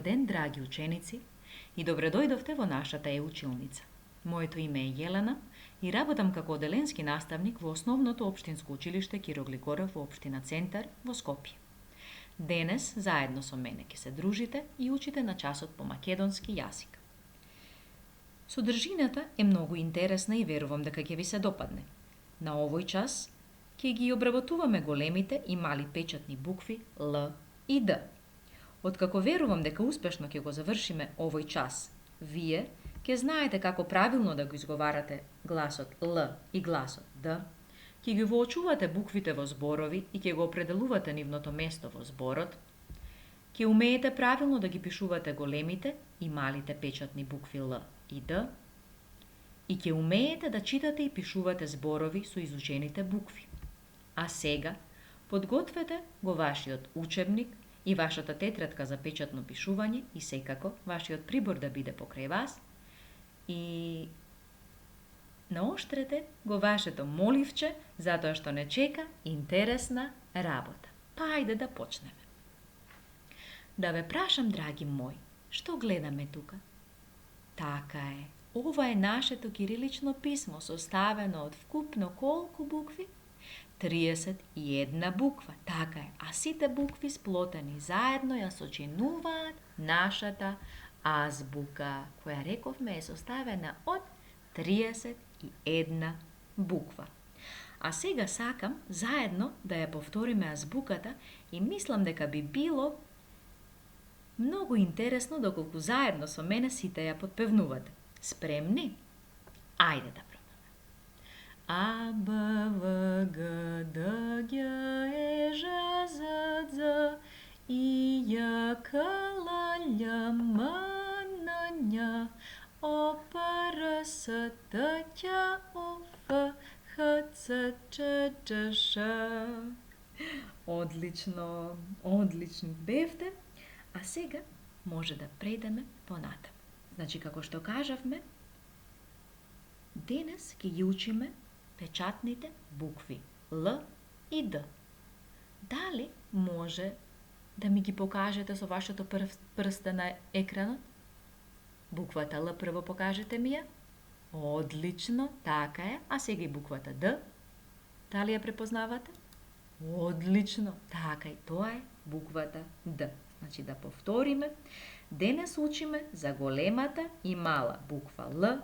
ден, драги ученици, и добре дојдовте во нашата училница. Моето име е Јелена и работам како оделенски наставник во основното општинско училиште Киро Глигоров во општина Центар во Скопје. Денес заедно со мене ќе се дружите и учите на часот по македонски јазик. Содржината е многу интересна и верувам дека ќе ви се допадне. На овој час ќе ги обработуваме големите и мали печатни букви Л и Д. Откако верувам дека успешно ќе го завршиме овој час, вие ќе знаете како правилно да го изговарате гласот Л и гласот Д, ќе ги воочувате буквите во зборови и ќе го определувате нивното место во зборот, ќе умеете правилно да ги пишувате големите и малите печатни букви Л и Д и ќе умеете да читате и пишувате зборови со изучените букви. А сега, подгответе го вашиот учебник и вашата тетрадка за печатно пишување и секако вашиот прибор да биде покрај вас и наоштрете го вашето моливче затоа што не чека интересна работа. Па ајде да почнеме. Да ве прашам, драги мои, што гледаме тука? Така е, ова е нашето кирилично писмо составено од вкупно колку букви? 31 буква, така е, а сите букви сплотени заедно ја сочинуваат нашата азбука, која рековме е составена од 31 буква. А сега сакам заедно да ја повториме азбуката и мислам дека би било многу интересно доколку заедно со мене сите ја подпевнувате. Спремни? Ајде да А, Б, В, Г, Д, Г, Е, Ж, З, Ц, И, Ј, К, Л, Љ, М, Н, Њ, О, П, Р, С, Т, Ќ, О, Ф, Х, Ц, Ч, Ч, Ш. Одлично, одлични бевте. А сега може да прејдеме понатаму. Значи, како што кажавме, денес ќе ги учиме печатните букви Л и Д. Дали може да ми ги покажете со вашето прсте на екранот? Буквата Л прво покажете ми ја. Одлично, така е. А сега и буквата Д. Дали ја препознавате? Одлично, така е. Тоа е буквата Д. Значи да повториме. Денес учиме за големата и мала буква Л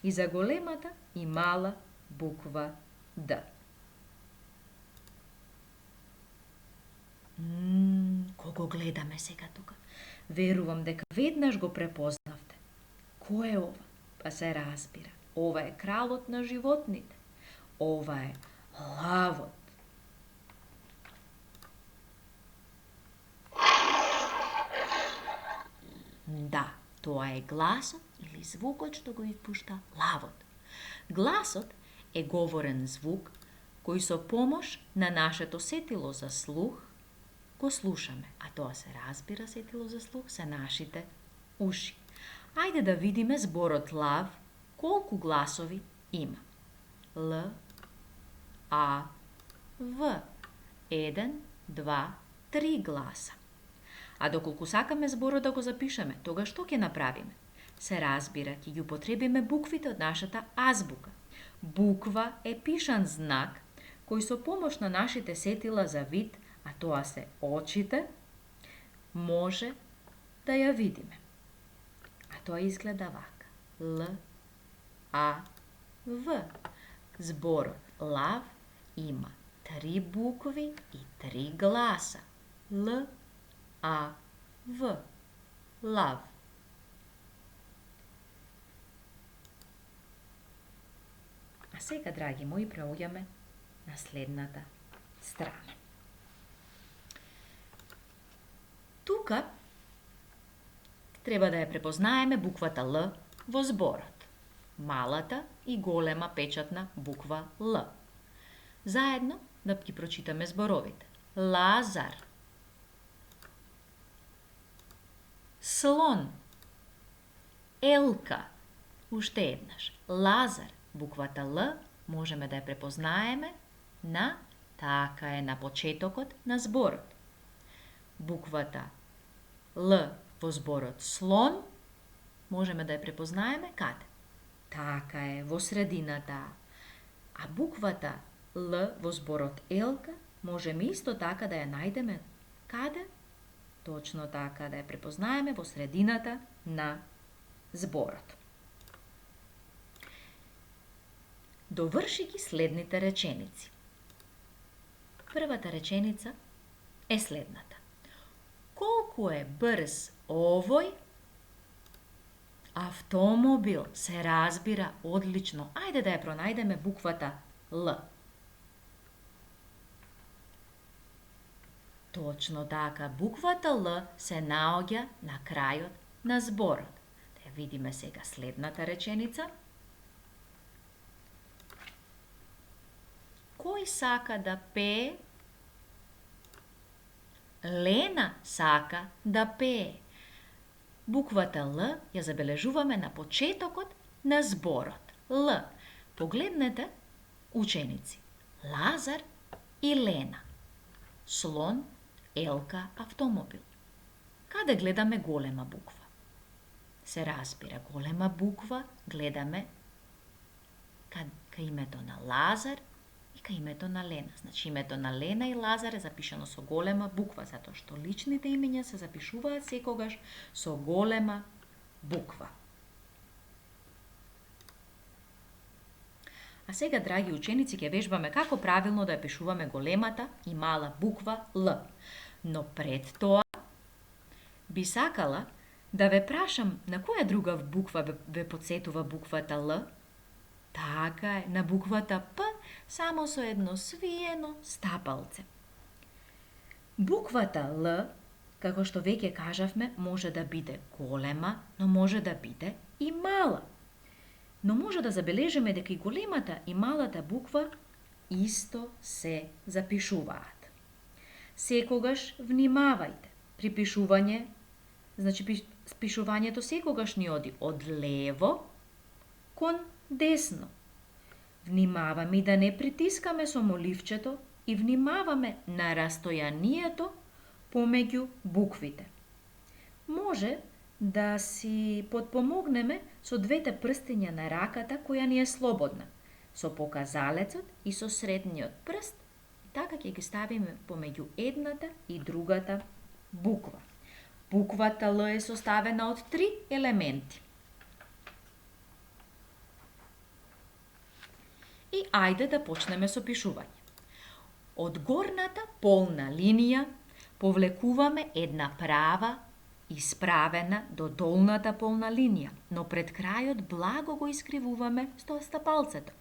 и за големата и мала буква Д. Кого гледаме сега тука? Верувам дека веднаш го препознавте. Кој е ова? Па се разбира. Ова е кралот на животните. Ова е лавот. Да, тоа е гласот или звукот што го испушта лавот. Гласот е говорен звук кој со помош на нашето сетило за слух го слушаме, а тоа се разбира, сетило за слух се нашите уши. Ајде да видиме зборот лав колку гласови има. Л, А, В. 1, 2, 3 гласа. А доколку сакаме зборот да го запишеме, тога што ќе направиме? Се разбира, ќе ги употребиме буквите од нашата азбука. Буква е пишан знак кој со помош на нашите сетила за вид, а тоа се очите, може да ја видиме. А тоа изгледа вака. Л, А, В. Зборот лав има 3 букви и 3 гласа. Л, А, В. Лав. А сега, драги мои, преоѓаме на следната страна. Тука треба да ја препознаеме буквата Л во зборот. Малата и голема печатна буква Л. Заедно да ги прочитаме зборовите. Лазар. Слон. Елка. Уште еднаш. Лазар. Буквата Л можеме да ја препознаеме на така е на почетокот на зборот. Буквата Л Во зборот слон можеме да ја препознаеме каде? Така е, во средината. А буквата Л во зборот елка можеме исто така да ја најдеме каде? Точно така, да ја препознаеме во средината на зборот. Доврши ги следните реченици. Првата реченица е следната. Колку е брз овој автомобил, се разбира одлично. Ајде да ја пронајдеме буквата Л. Точно така, буквата Л се наоѓа на крајот на зборот. Да ја видиме сега следната реченица. Кој сака да пее? Лена сака да пее. Буквата Л ја забележуваме на почетокот на зборот. Л. Погледнете, ученици. Лазар и Лена. Слон, елка, автомобил. Каде гледаме голема буква? Се разбира, голема буква гледаме кај името на Лазар и кај името на Лена. Значи името на Лена и Лазар е запишано со голема буква, затоа што личните имења се запишуваат секогаш со голема буква. А сега, драги ученици, ќе вежбаме како правилно да ја пишуваме големата и мала буква Л. Но пред тоа би сакала да ве прашам на која друга буква ве подсетува буквата Л? Така е, на буквата П, само со едно свиено стапалце. Буквата Л, како што веќе кажавме, може да биде голема, но може да биде и мала. Но може да забележиме дека и големата и малата буква исто се запишуваат. Секогаш внимавајте. При пишување, значи пишувањето секогаш ни оди од лево кон десно. Внимаваме и да не притискаме со моливчето и внимаваме на растојанието помеѓу буквите. Може да си подпомогнеме со двете прстиња на раката која ни е слободна, со показалецот и со средниот прст, и така ќе ги ставиме помеѓу едната и другата буква. Буквата Л е составена од 3 елементи. И ајде да почнеме со пишување. Од горната полна линија повлекуваме една права исправена до долната полна линија, но пред крајот благо го искривуваме со стапалцето.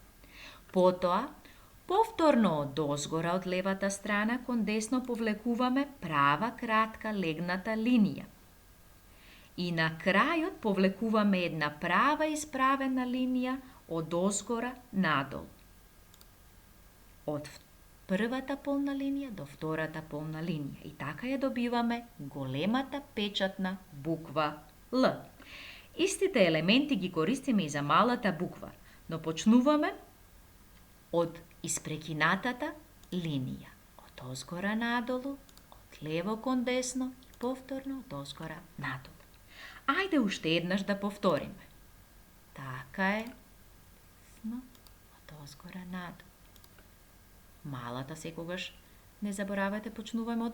Потоа, повторно од дозгора од левата страна кон десно повлекуваме права кратка легната линија. И на крајот повлекуваме една права исправена линија од дозгора надолу. Од првата полна линија до втората полна линија. И така ја добиваме големата печатна буква Л. Истите елементи ги користиме и за малата буква, но почнуваме од испрекинатата линија. Од озгора надолу, од лево кон десно и повторно од озгора надолу. Ајде уште еднаш да повториме. Така е. Од озгора надолу. Малата секогаш, не заборавајте, почнуваме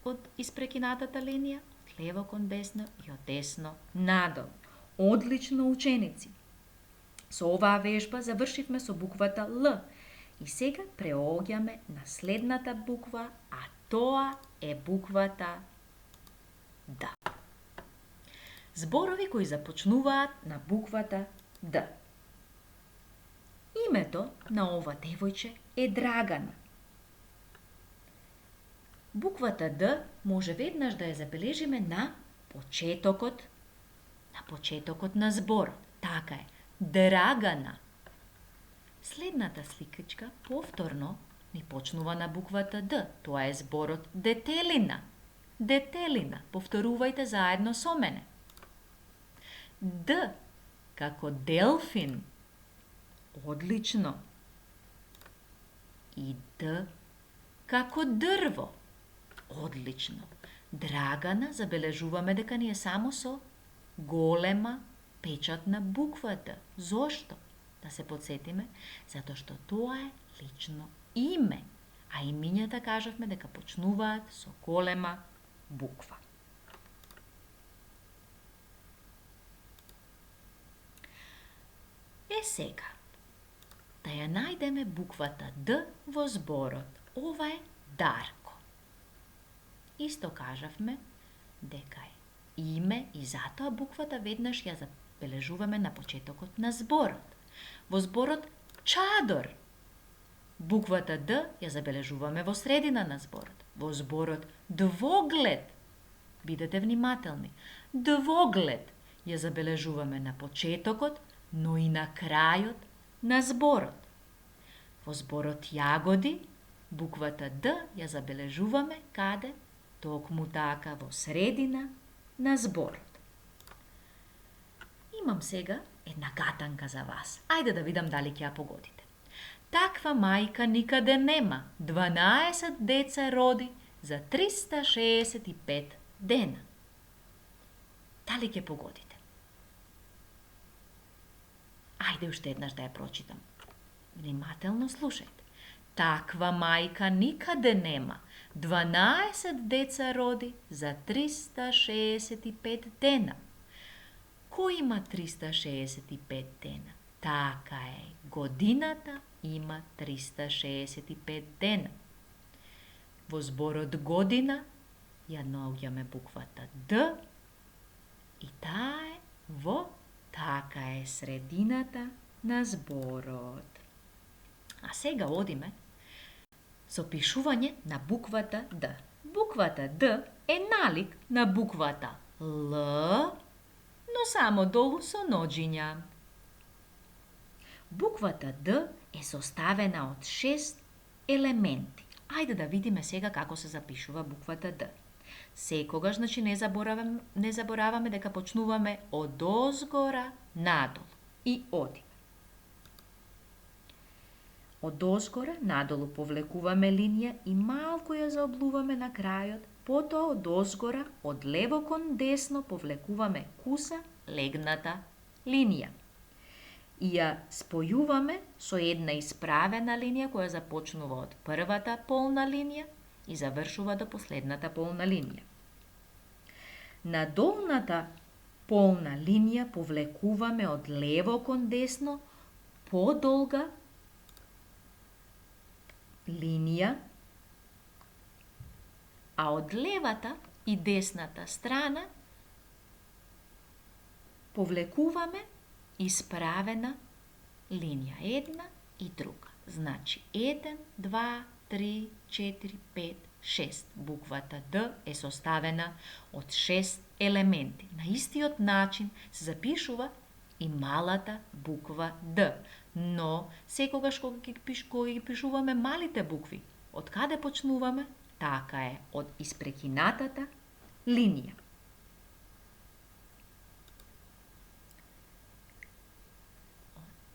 од испрекинатата линија, од лево кон десно и од десно надолу. Одлично, ученици! Со оваа вежба завршивме со буквата Л. И сега преоѓаме на следната буква, а тоа е буквата Д. Зборови кои започнуваат на буквата Д. Името на ова девојче е Драгана. Буквата Д може веднаш да ја забележиме на почетокот на зборот. Така е, Драгана. Следната сликачка повторно ни почнува на буквата Д. Тоа е зборот Детелина. Детелина. Повторувајте заедно со мене. Д како делфин. Одлично. И Д како дрво. Одлично. Драгана забележуваме дека ни е само со голема печатна буква Д. Зошто? Да се подсетиме, затоа што тоа е лично име, а имињата кажавме дека почнуваат со голема буква. Сега, да ја најдеме буквата Д во зборот. Ова е Дарко. Исто кажавме дека е име и затоа буквата веднаш ја забележуваме на почетокот на зборот. Во зборот Чадор буквата Д ја забележуваме во средина на зборот. Во зборот Двоглед, бидете внимателни, Двоглед ја забележуваме на почетокот, но и на крајот на зборот. Во зборот Јагоди буквата Д ја забележуваме каде? Токму така во средина на зборот. Имам сега една гатанка за вас. Ајде да видам дали ќе ја погодите. Таква мајка никаде нема. 12 деца роди за 365 дена. Дали ќе погодите? Ајде уште еднаш да ја прочитам. Внимателно слушајте. Таква мајка никаде нема. 12 деца роди за 365 дена. Кој има 365 дена? Така е, годината има 365 дена. Во зборот година ја наоѓаме буквата Д и таа е во така е средината на зборот. А сега одиме со пишување на буквата Д. Буквата Д е налик на буквата Л, но само долу со ноџиња. Буквата Д е составена од 6 елементи. Ајде да видиме сега како се запишува буквата Д. Секогаш, значи, не забораваме дека почнуваме од озгора надолу и одиме. Од озгора надолу повлекуваме линија и малку ја заоблуваме на крајот, потоа од озгора, од лево кон десно повлекуваме куса легната линија. И ја спојуваме со една исправена линија која започнува од првата полна линија и завршува до последната полна линија. На долната полна линија повлекуваме од лево кон десно подолга линија, а од левата и десната страна повлекуваме исправена линија, една и друга. Значи 1, 2, 3, 4, 5, 6. Буквата Д е составена од 6 елементи. На истиот начин се запишува и малата буква Д. Но секогаш кога ги пишуваме малите букви, од каде почнуваме? Така е, од испрекинатата линија.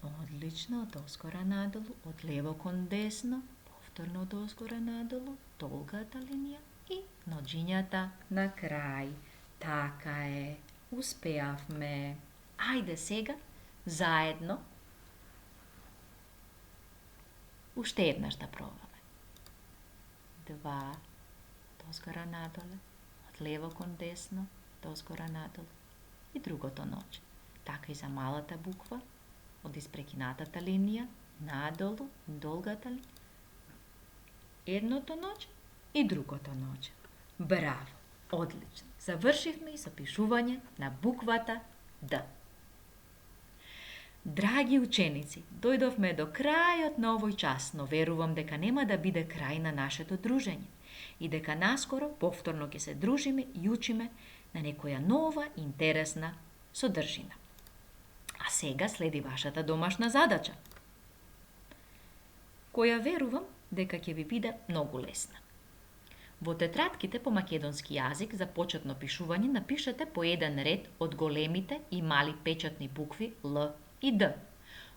Одлично, од озгора надолу, од лево кон десно, повторно од озгора надолу, долгата линија и ноџињата на крај. Така е, успеавме. Ајде сега, заедно, уште еднаш да пробаме. 2, дозгора надоле, од лево кон десно, дозгора надолу и другото ноќе. Така и за малата буква, од испрекинатата линија, надолу, долгата линија, едното ноќе и другото ноќе. Браво! Одлично! Завршивме и со пишување на буквата Д. Драги ученици, дојдовме до крајот на овој час, но верувам дека нема да биде крај на нашето дружење и дека наскоро повторно ќе се дружиме и учиме на некоја нова интересна содржина. А сега следи вашата домашна задача, која верувам дека ќе ви биде многу лесна. Во тетратките по македонски јазик за почетно пишување напишете по еден ред од големите и мали печатни букви Л и Д.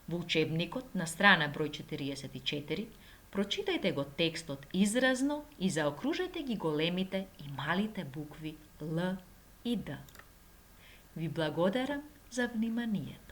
Во учебникот на страна број 44 Прочитајте го текстот изразно и заокружете ги големите и малите букви Л и Д. Ви благодарам за вниманието.